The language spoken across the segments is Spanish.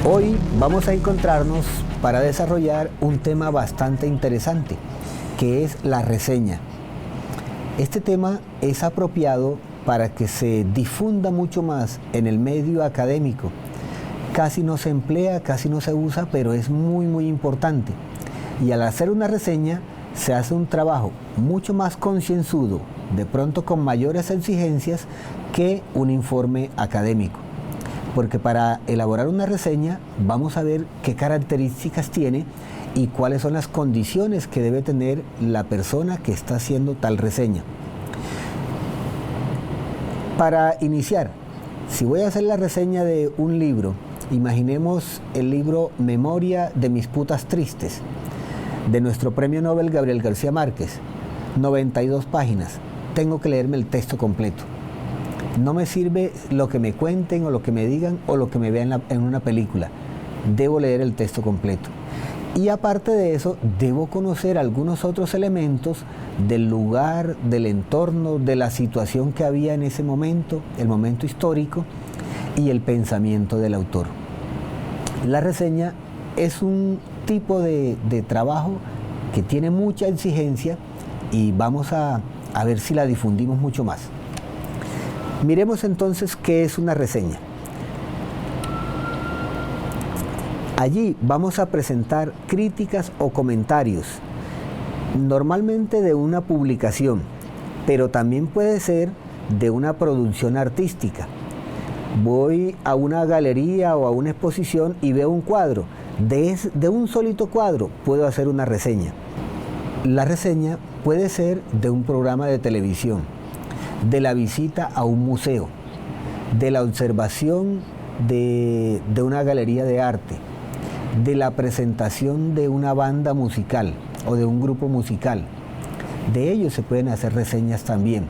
Hoy vamos a encontrarnos para desarrollar un tema bastante interesante, que es la reseña. Este tema es apropiado para que se difunda mucho más en el medio académico. Casi no se emplea, casi no se usa, pero es muy importante. Y al hacer una reseña se hace un trabajo mucho más concienzudo, de pronto con mayores exigencias que un informe académico. Porque para elaborar una reseña vamos a ver qué características tiene y cuáles son las condiciones que debe tener la persona que está haciendo tal reseña. Para iniciar, si voy a hacer la reseña de un libro, imaginemos el libro Memoria de mis putas tristes, de nuestro premio Nobel Gabriel García Márquez, 92 páginas, tengo que leerme el texto completo. No me sirve lo que me cuenten o lo que me digan o lo que me vean en una película. Debo leer el texto completo. Y aparte de eso, debo conocer algunos otros elementos del lugar, del entorno, de la situación que había en ese momento, el momento histórico y el pensamiento del autor. La reseña es un tipo de trabajo que tiene mucha exigencia y vamos a ver si la difundimos mucho más. Miremos entonces qué es una reseña. Allí vamos a presentar críticas o comentarios, normalmente de una publicación, pero también puede ser de una producción artística. Voy a una galería o a una exposición y veo un cuadro. De un solito cuadro puedo hacer una reseña. La reseña puede ser de un programa de televisión, de la visita a un museo, de la observación de una galería de arte, de la presentación de una banda musical o de un grupo musical. De ellos se pueden hacer reseñas también.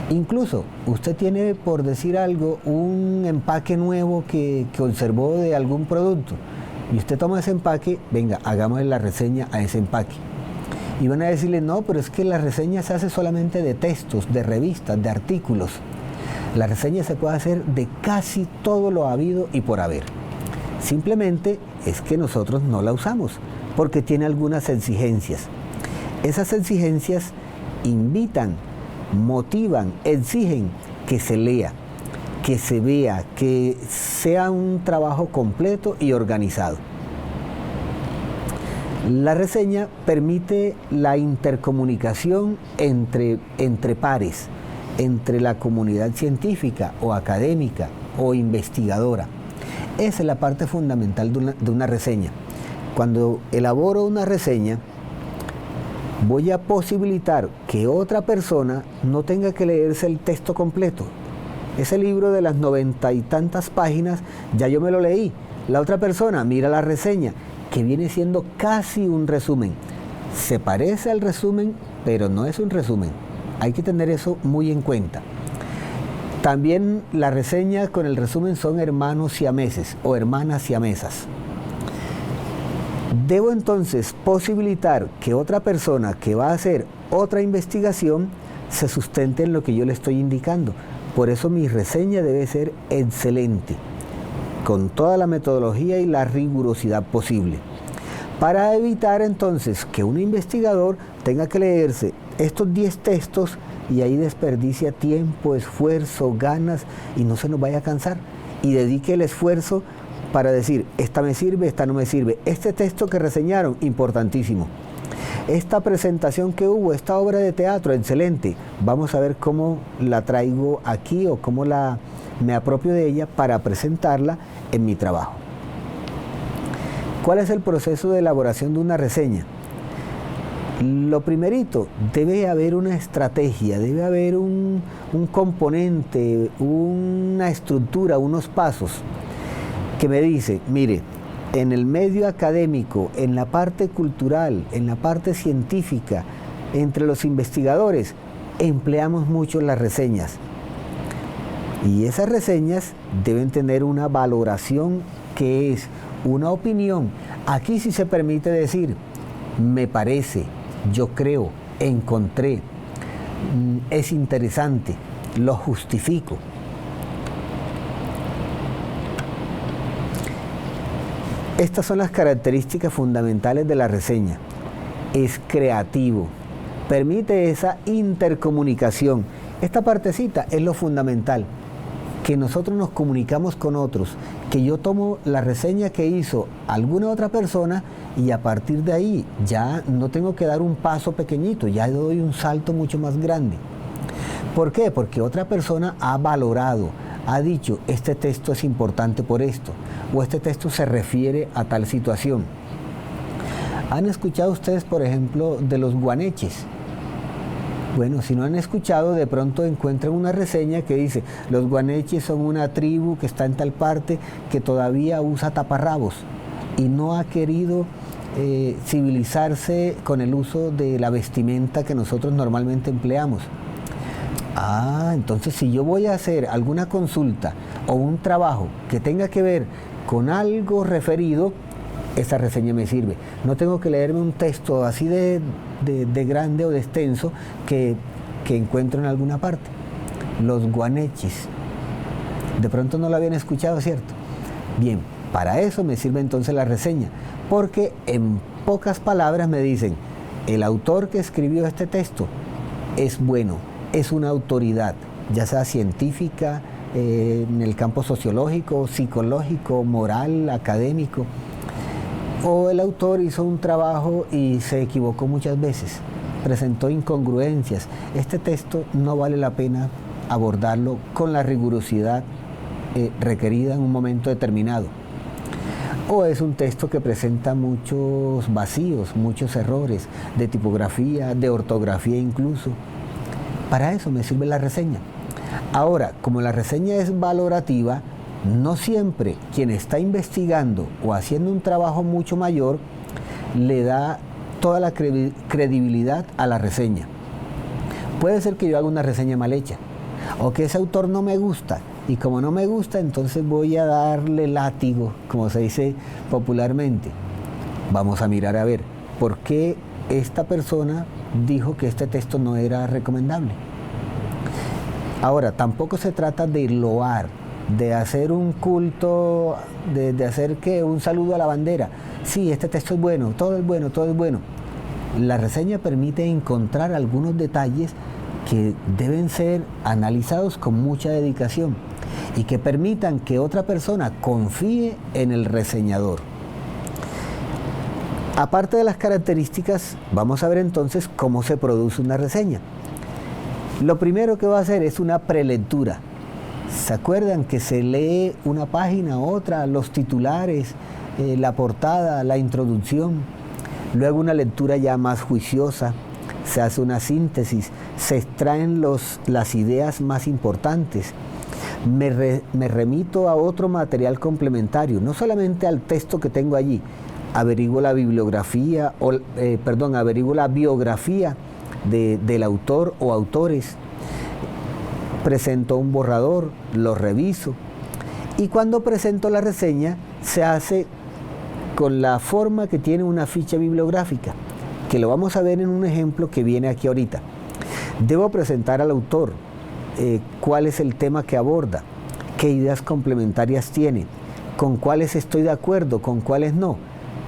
Incluso usted tiene, por decir algo, un empaque nuevo que observó de algún producto y usted toma ese empaque, venga, hagámosle la reseña a ese empaque. Y van a decirle, no, pero es que la reseña se hace solamente de textos, de revistas, de artículos. La reseña se puede hacer de casi todo lo habido y por haber. Simplemente es que nosotros no la usamos, porque tiene algunas exigencias. Esas exigencias invitan, motivan, exigen que se lea, que se vea, que sea un trabajo completo y organizado. La reseña permite la intercomunicación entre pares, entre la comunidad científica o académica o investigadora. Esa es la parte fundamental de una reseña. Cuando elaboro una reseña, voy a posibilitar que otra persona no tenga que leerse el texto completo. Ese libro de las 90 y tantas páginas, ya yo me lo leí. La otra persona mira la reseña, que viene siendo casi un resumen. Se parece al resumen, pero no es un resumen. Hay que tener eso muy en cuenta. También la reseña con el resumen son hermanos siameses o hermanas siamesas. Debo entonces posibilitar que otra persona que va a hacer otra investigación se sustente en lo que yo le estoy indicando. Por eso mi reseña debe ser excelente, con toda la metodología y la rigurosidad posible, para evitar entonces que un investigador tenga que leerse estos 10 textos y ahí desperdicia tiempo, esfuerzo, ganas y no se nos vaya a cansar, y dedique el esfuerzo para decir, esta me sirve, esta no me sirve, este texto que reseñaron, importantísimo, esta presentación que hubo, esta obra de teatro, excelente, vamos a ver cómo la traigo aquí o cómo me apropio de ella para presentarla en mi trabajo. ¿Cuál es el proceso de elaboración de una reseña? Lo primerito, debe haber una estrategia, debe haber un componente, una estructura, unos pasos que me dice, mire, en el medio académico, en la parte cultural, en la parte científica, entre los investigadores, empleamos mucho las reseñas. Y esas reseñas deben tener una valoración que es una opinión. Aquí sí se permite decir, me parece, yo creo, encontré, es interesante, lo justifico. Estas son las características fundamentales de la reseña. Es creativo, permite esa intercomunicación. Esta partecita es lo fundamental, que nosotros nos comunicamos con otros, que yo tomo la reseña que hizo alguna otra persona y a partir de ahí ya no tengo que dar un paso pequeñito, ya doy un salto mucho más grande. ¿Por qué? Porque otra persona ha valorado, ha dicho, este texto es importante por esto, o este texto se refiere a tal situación. ¿Han escuchado ustedes, por ejemplo, de los guaneches? Bueno, si no han escuchado, de pronto encuentran una reseña que dice, los guaneches son una tribu que está en tal parte que todavía usa taparrabos y no ha querido civilizarse con el uso de la vestimenta que nosotros normalmente empleamos. Entonces si yo voy a hacer alguna consulta o un trabajo que tenga que ver con algo referido, esta reseña me sirve. No tengo que leerme un texto así de grande o de extenso que encuentro en alguna parte. Los guaneches. De pronto no lo habían escuchado, ¿cierto? Bien, para eso me sirve entonces la reseña, porque en pocas palabras me dicen, el autor que escribió este texto es bueno, es una autoridad, ya sea científica, en el campo sociológico, psicológico, moral, académico. O el autor hizo un trabajo y se equivocó muchas veces, presentó incongruencias. Este texto no vale la pena abordarlo con la rigurosidad requerida en un momento determinado. O es un texto que presenta muchos vacíos, muchos errores de tipografía, de ortografía incluso. Para eso me sirve la reseña. Ahora, como la reseña es valorativa, no siempre quien está investigando o haciendo un trabajo mucho mayor le da toda la credibilidad a la reseña. Puede ser que yo haga una reseña mal hecha o que ese autor no me gusta y como no me gusta entonces voy a darle látigo, como se dice popularmente. Vamos a mirar a ver por qué esta persona dijo que este texto no era recomendable. Ahora, tampoco se trata de loar, de hacer un culto, de hacer un saludo a la bandera. Sí, este texto es bueno, todo es bueno, todo es bueno. La reseña permite encontrar algunos detalles que deben ser analizados con mucha dedicación y que permitan que otra persona confíe en el reseñador. Aparte de las características, vamos a ver entonces cómo se produce una reseña. Lo primero que va a hacer es una prelectura. ¿Se acuerdan que se lee una página, otra, los titulares, la portada, la introducción? Luego una lectura ya más juiciosa, se hace una síntesis, se extraen las ideas más importantes. Me remito a otro material complementario, no solamente al texto que tengo allí, averiguo la bibliografía, averiguo la biografía del autor o autores, presento un borrador, lo reviso y cuando presento la reseña se hace con la forma que tiene una ficha bibliográfica, que lo vamos a ver en un ejemplo que viene aquí ahorita. Debo presentar al autor, cuál es el tema que aborda, qué ideas complementarias tiene, con cuáles estoy de acuerdo, con cuáles no.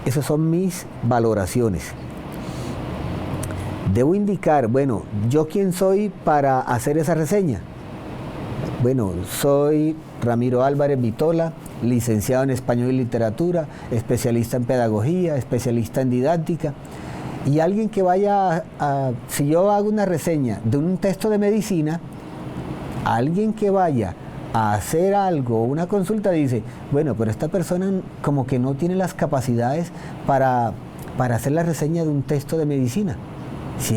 Esas son mis valoraciones. Debo indicar, bueno, ¿yo quién soy para hacer esa reseña? Bueno, soy Ramiro Álvarez Vitola, licenciado en Español y Literatura, especialista en Pedagogía, especialista en Didáctica. Y alguien que vaya si yo hago una reseña de un texto de medicina, alguien que vaya a hacer algo, una consulta, dice, bueno, pero esta persona como que no tiene las capacidades para hacer la reseña de un texto de medicina. Si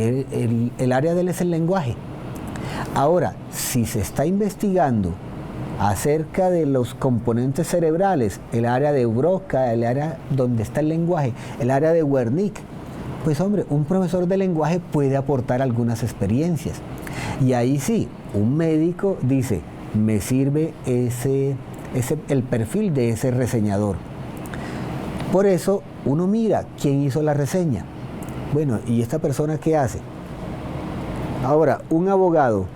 el área de él es el lenguaje. Ahora, si se está investigando acerca de los componentes cerebrales, el área de Broca, el área donde está el lenguaje, el área de Wernicke, pues hombre, un profesor de lenguaje puede aportar algunas experiencias. Y ahí sí, un médico dice, me sirve el perfil de ese reseñador. Por eso uno mira quién hizo la reseña. Bueno, ¿y esta persona qué hace? Ahora, un abogado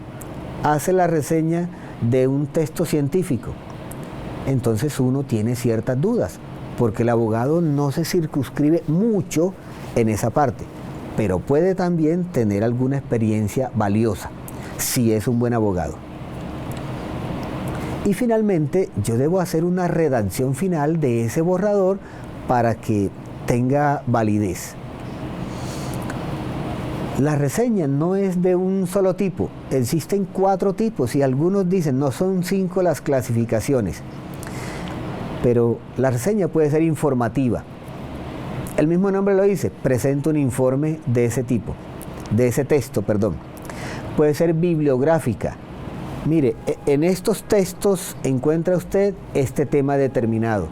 hace la reseña de un texto científico. Entonces uno tiene ciertas dudas. porque el abogado no se circunscribe mucho en esa parte, pero puede también tener alguna experiencia valiosa, si es un buen abogado. Y finalmente, yo debo hacer una redacción final de ese borrador para que tenga validez. La reseña no es de un solo tipo, existen 4 tipos y algunos dicen, no, son 5 las clasificaciones. Pero la reseña puede ser informativa. El mismo nombre lo dice, presenta un informe de ese tipo, de ese texto, perdón. Puede ser bibliográfica. Mire, en estos textos encuentra usted este tema determinado.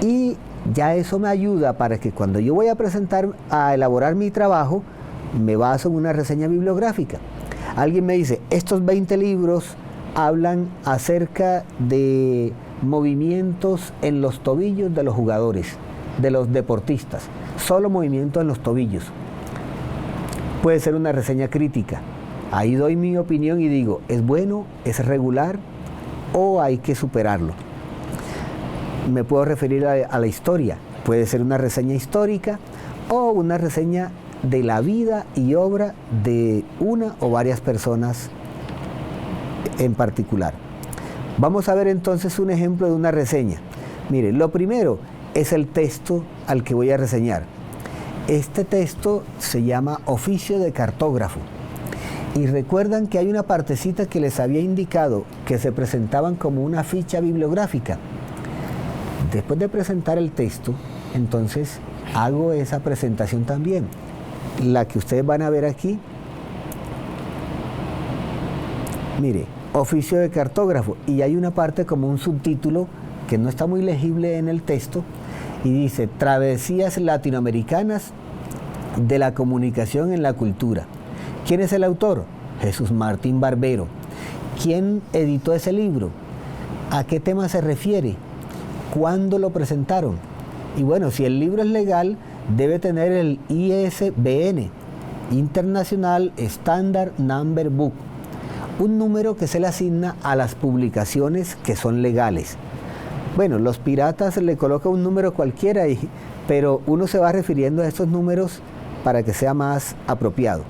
Y ya eso me ayuda para que cuando yo voy a elaborar mi trabajo, me baso en una reseña bibliográfica. Alguien me dice, estos 20 libros hablan acerca de movimientos en los tobillos de los jugadores, de los deportistas, solo movimiento en los tobillos. Puede ser una reseña crítica. Ahí doy mi opinión y digo, ¿es bueno, es regular o hay que superarlo? Me puedo referir a la historia. Puede ser una reseña histórica o una reseña de la vida y obra de una o varias personas en particular. Vamos a ver entonces un ejemplo de una reseña. Mire, lo primero es el texto al que voy a reseñar. Este texto se llama Oficio de Cartógrafo. Y recuerdan que hay una partecita que les había indicado que se presentaban como una ficha bibliográfica. Después de presentar el texto, entonces hago esa presentación también. La que ustedes van a ver aquí. Mire, Oficio de Cartógrafo. Y hay una parte como un subtítulo que no está muy legible en el texto y dice Travesías latinoamericanas de la comunicación en la cultura. ¿Quién es el autor? Jesús Martín Barbero. ¿Quién editó ese libro? ¿A qué tema se refiere? ¿Cuándo lo presentaron? Y bueno, si el libro es legal, debe tener el ISBN, International Standard Number Book, un número que se le asigna a las publicaciones que son legales. Bueno, los piratas le colocan un número cualquiera, pero uno se va refiriendo a estos números para que sea más apropiado.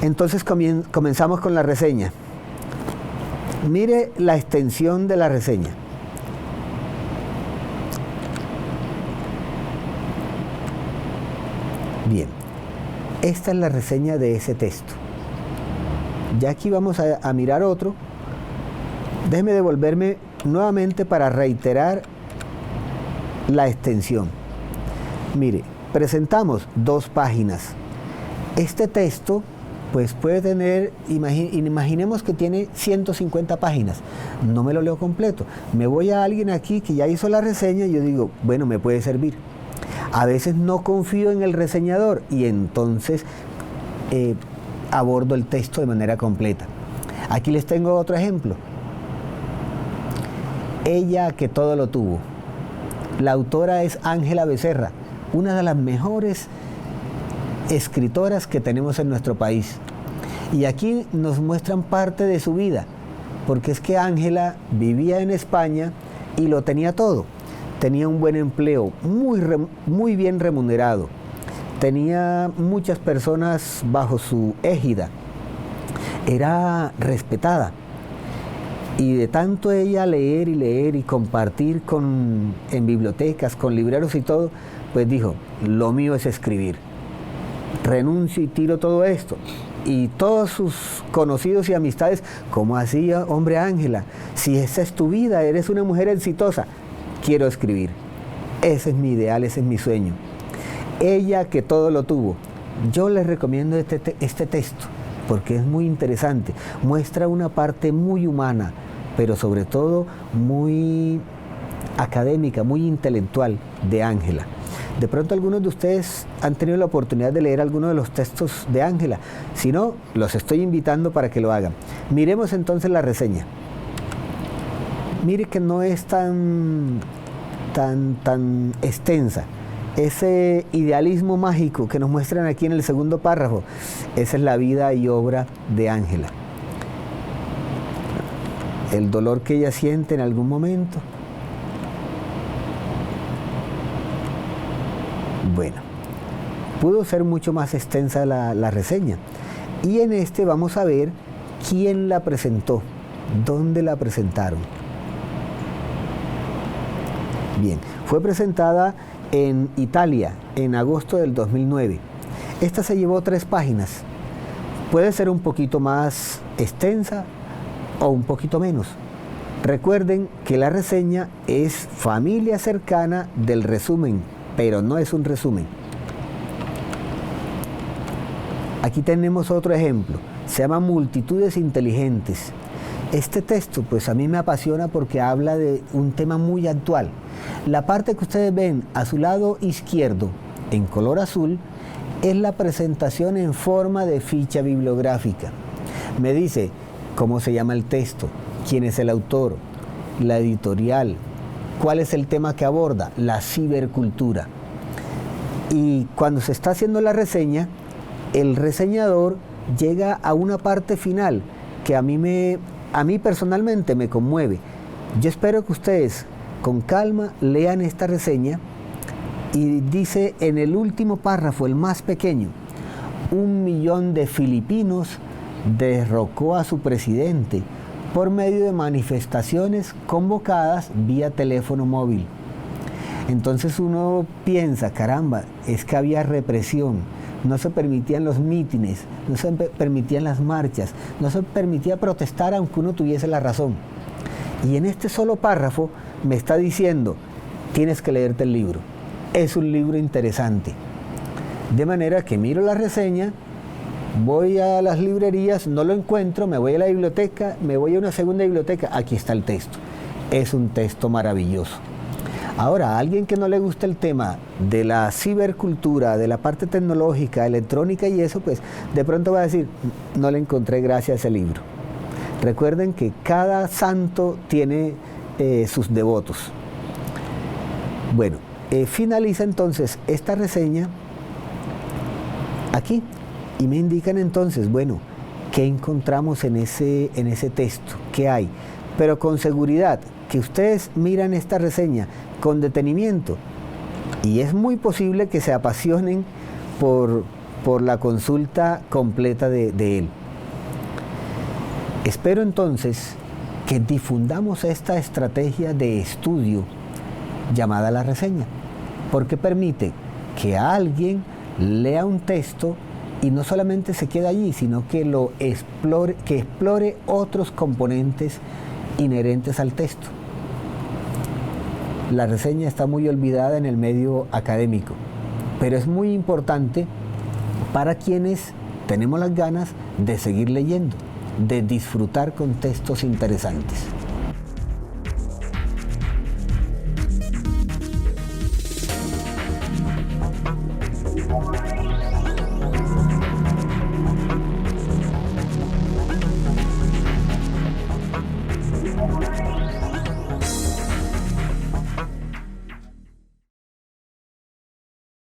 Entonces comenzamos con la reseña. Mire la extensión de la reseña. Bien, esta es la reseña de ese texto. Ya aquí vamos a mirar otro. Déjeme devolverme nuevamente para reiterar la extensión. Mire, presentamos 2 páginas. Este texto pues puede tener, imaginemos que tiene 150 páginas. No me lo leo completo. Me voy a alguien aquí que ya hizo la reseña y yo digo, bueno, me puede servir. A veces no confío en el reseñador y entonces abordo el texto de manera completa. Aquí les tengo otro ejemplo. Ella que todo lo tuvo. La autora es Ángela Becerra, una de las mejores escritoras que tenemos en nuestro país. Y aquí nos muestran parte de su vida, porque es que Ángela vivía en España y lo tenía todo. Tenía un buen empleo, muy bien remunerado. Tenía muchas personas bajo su égida. Era respetada. Y de tanto ella leer y compartir en bibliotecas, con libreros y todo, pues dijo, lo mío es escribir. Renuncio y tiro todo esto. Y todos sus conocidos y amistades, ¿cómo así, hombre Ángela? Si esa es tu vida, eres una mujer exitosa. Quiero escribir. Ese es mi ideal, ese es mi sueño. Ella que todo lo tuvo. Yo les recomiendo este texto porque es muy interesante. Muestra una parte muy humana, pero sobre todo muy académica, muy intelectual de Ángela. De pronto algunos de ustedes han tenido la oportunidad de leer algunos de los textos de Ángela. Si no, los estoy invitando para que lo hagan. Miremos entonces la reseña. Mire que no es tan extensa. Ese idealismo mágico que nos muestran aquí en el segundo párrafo, esa es la vida y obra de Ángela. El dolor que ella siente en algún momento. Bueno, pudo ser mucho más extensa la reseña. Y en este vamos a ver quién la presentó, dónde la presentaron. Bien, fue presentada en Italia en agosto del 2009. Esta se llevó 3 páginas. Puede ser un poquito más extensa o un poquito menos. Recuerden que la reseña es familia cercana del resumen, pero no es un resumen. Aquí tenemos otro ejemplo. Se llama Multitudes Inteligentes. Este texto pues a mí me apasiona porque habla de un tema muy actual. La parte que ustedes ven a su lado izquierdo en color azul es la presentación en forma de ficha bibliográfica. Me dice cómo se llama el texto, quién es el autor, la editorial, cuál es el tema que aborda, la cibercultura. Y cuando se está haciendo la reseña, el reseñador llega a una parte final que a mí personalmente me conmueve. Yo espero que ustedes con calma lean esta reseña y dice en el último párrafo, el más pequeño: 1 millón de filipinos derrocó a su presidente por medio de manifestaciones convocadas vía teléfono móvil. Entonces uno piensa, caramba, es que había represión, no se permitían los mítines, no se permitían las marchas, no se permitía protestar aunque uno tuviese la razón. Y en este solo párrafo me está diciendo, tienes que leerte el libro, es un libro interesante. De manera que miro la reseña, voy a las librerías, no lo encuentro, me voy a la biblioteca, me voy a una segunda biblioteca, aquí está el texto. Es un texto maravilloso. Ahora, a alguien que no le gusta el tema de la cibercultura, de la parte tecnológica, electrónica y eso, pues de pronto va a decir, no le encontré gracia a ese libro. Recuerden que cada santo tiene sus devotos. Bueno, finaliza entonces esta reseña aquí y me indican entonces, bueno, ¿qué encontramos en ese texto? ¿Qué hay? Pero con seguridad, que ustedes miran esta reseña con detenimiento y es muy posible que se apasionen por la consulta completa de él. Espero entonces que difundamos esta estrategia de estudio llamada la reseña, porque permite que alguien lea un texto y no solamente se quede allí, sino que explore otros componentes inherentes al texto. La reseña está muy olvidada en el medio académico, pero es muy importante para quienes tenemos las ganas de seguir leyendo, de disfrutar con textos interesantes.